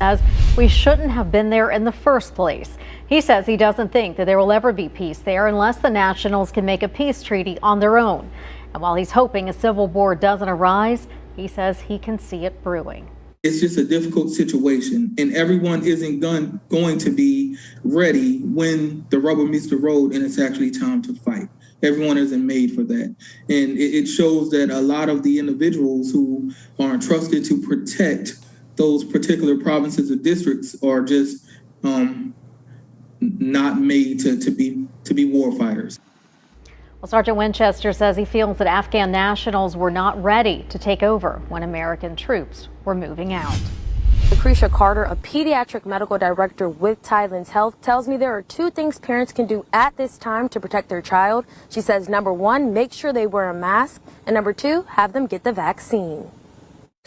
As we shouldn't have been there in the first place. He says he doesn't think that there will ever be peace there unless the Nationals can make a peace treaty on their own. And while he's hoping a civil war doesn't arise, he says he can see it brewing. It's just a difficult situation, and everyone isn't going to be ready when the rubber meets the road and it's actually time to fight. Everyone isn't made for that. And it shows that a lot of the individuals who are entrusted to protect those particular provinces or districts are just not made to be war fighters. Well, Sergeant Winchester says he feels that Afghan nationals were not ready to take over when American troops were moving out. Lucretia Carter, a pediatric medical director with Thailand's Health, tells me there are two things parents can do at this time to protect their child. She says, number one, make sure they wear a mask, and number two, have them get the vaccine.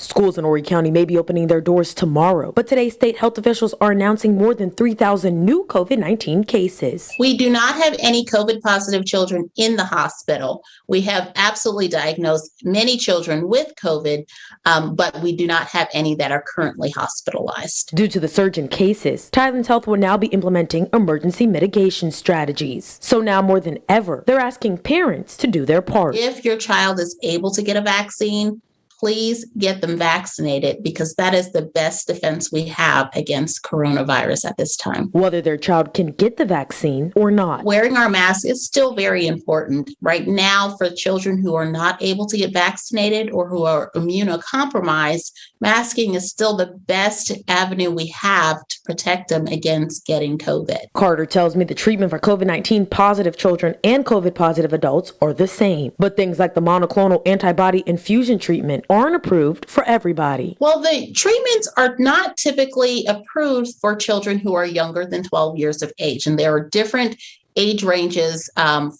Schools in Horry County may be opening their doors tomorrow, but today state health officials are announcing more than 3,000 new COVID-19 cases. We do not have any COVID positive children in the hospital. We have absolutely diagnosed many children with COVID, but we do not have any that are currently hospitalized. Due to the surge in cases, Thailand's Health will now be implementing emergency mitigation strategies. So now more than ever, they're asking parents to do their part. If your child is able to get a vaccine, please get them vaccinated, because that is the best defense we have against coronavirus at this time. Whether their child can get the vaccine or not. Wearing our mask is still very important. Right now, for children who are not able to get vaccinated or who are immunocompromised, masking is still the best avenue we have to protect them against getting COVID. Carter tells me the treatment for COVID-19 positive children and COVID positive adults are the same, but things like the monoclonal antibody infusion treatment aren't approved for everybody. Well, the treatments are not typically approved for children who are younger than 12 years of age, and there are different age ranges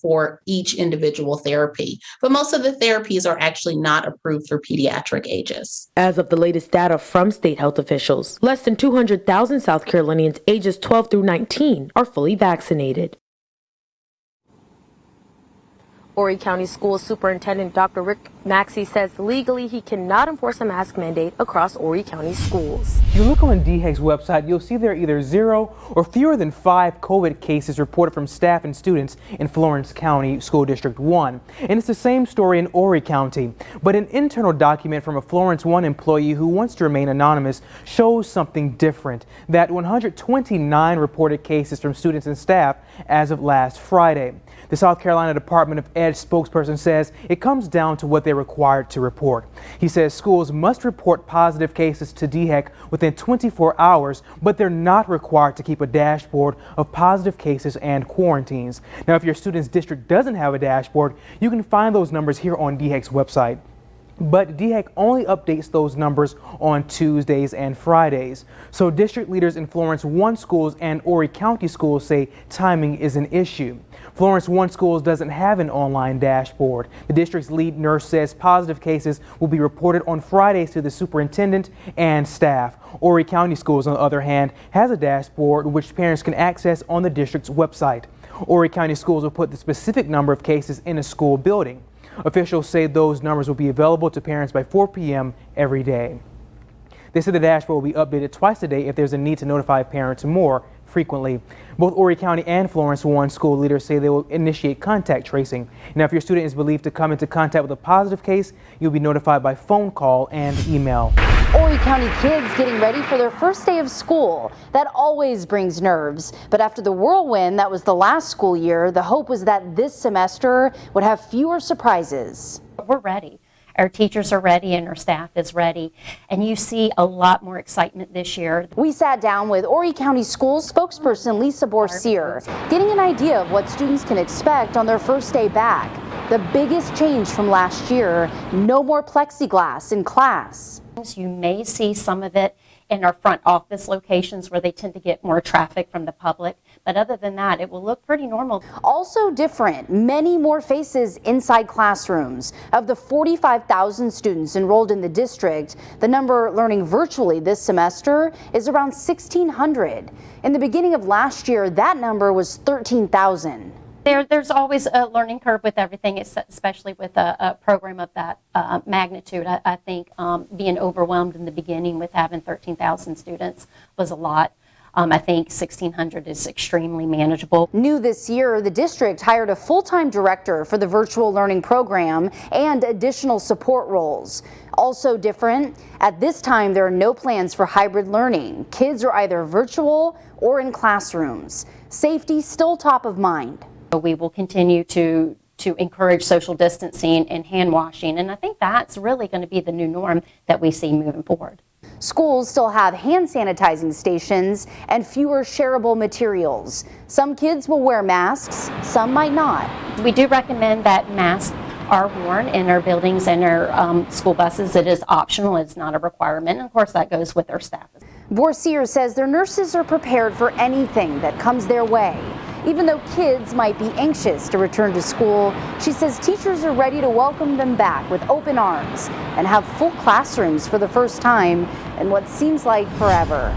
for each individual therapy. But most of the therapies are actually not approved for pediatric ages. As of the latest data from state health officials, less than 200,000 South Carolinians ages 12 through 19 are fully vaccinated. Horry County School Superintendent Dr. Rick Maxey says legally he cannot enforce a mask mandate across Horry County schools. If you look on DHEC's website, you'll see there are either 0 or fewer than 5 COVID cases reported from staff and students in Florence County School District 1. And it's the same story in Horry County. But an internal document from a Florence 1 employee who wants to remain anonymous shows something different. That 129 reported cases from students and staff as of last Friday. The South Carolina Department of Ed spokesperson says it comes down to what they're required to report. He says schools must report positive cases to DHEC within 24 hours, but they're not required to keep a dashboard of positive cases and quarantines. Now, if your student's district doesn't have a dashboard, you can find those numbers here on DHEC's website. But DHEC only updates those numbers on Tuesdays and Fridays. So district leaders in Florence 1 schools and Horry County schools say timing is an issue. Florence 1 schools doesn't have an online dashboard. The district's lead nurse says positive cases will be reported on Fridays to the superintendent and staff. Horry County schools, on the other hand, has a dashboard which parents can access on the district's website. Horry County schools will put the specific number of cases in a school building. Officials say those numbers will be available to parents by 4 p.m. every day. They say the dashboard will be updated twice a day if there's a need to notify parents more frequently. Both Horry County and Florence 1 school leaders say they will initiate contact tracing. Now, if your student is believed to come into contact with a positive case, you'll be notified by phone call and email. Horry County kids getting ready for their first day of school. That always brings nerves. But after the whirlwind that was the last school year, the hope was that this semester would have fewer surprises. We're ready. Our teachers are ready and our staff is ready, and you see a lot more excitement this year. We sat down with Horry County Schools spokesperson Lisa Borsier, getting an idea of what students can expect on their first day back. The biggest change from last year, no more plexiglass in class. You may see some of it in our front office locations where they tend to get more traffic from the public. But other than that, it will look pretty normal. Also different, many more faces inside classrooms. Of the 45,000 students enrolled in the district, the number learning virtually this semester is around 1,600. In the beginning of last year, that number was 13,000. There's always a learning curve with everything, especially with a program of that magnitude. I think being overwhelmed in the beginning with having 13,000 students was a lot. I think 1,600 is extremely manageable. New this year, the district hired a full-time director for the virtual learning program and additional support roles. Also different, at this time there are no plans for hybrid learning. Kids are either virtual or in classrooms. Safety still top of mind. We will continue to encourage social distancing and hand washing, and I think that's really going to be the new norm that we see moving forward. Schools still have hand sanitizing stations and fewer shareable materials. Some kids will wear masks, some might not. We do recommend that masks are worn in our buildings and our school buses. It is optional, it's not a requirement, and of course that goes with our staff. Vorseer says their nurses are prepared for anything that comes their way. Even though kids might be anxious to return to school, she says teachers are ready to welcome them back with open arms and have full classrooms for the first time in what seems like forever.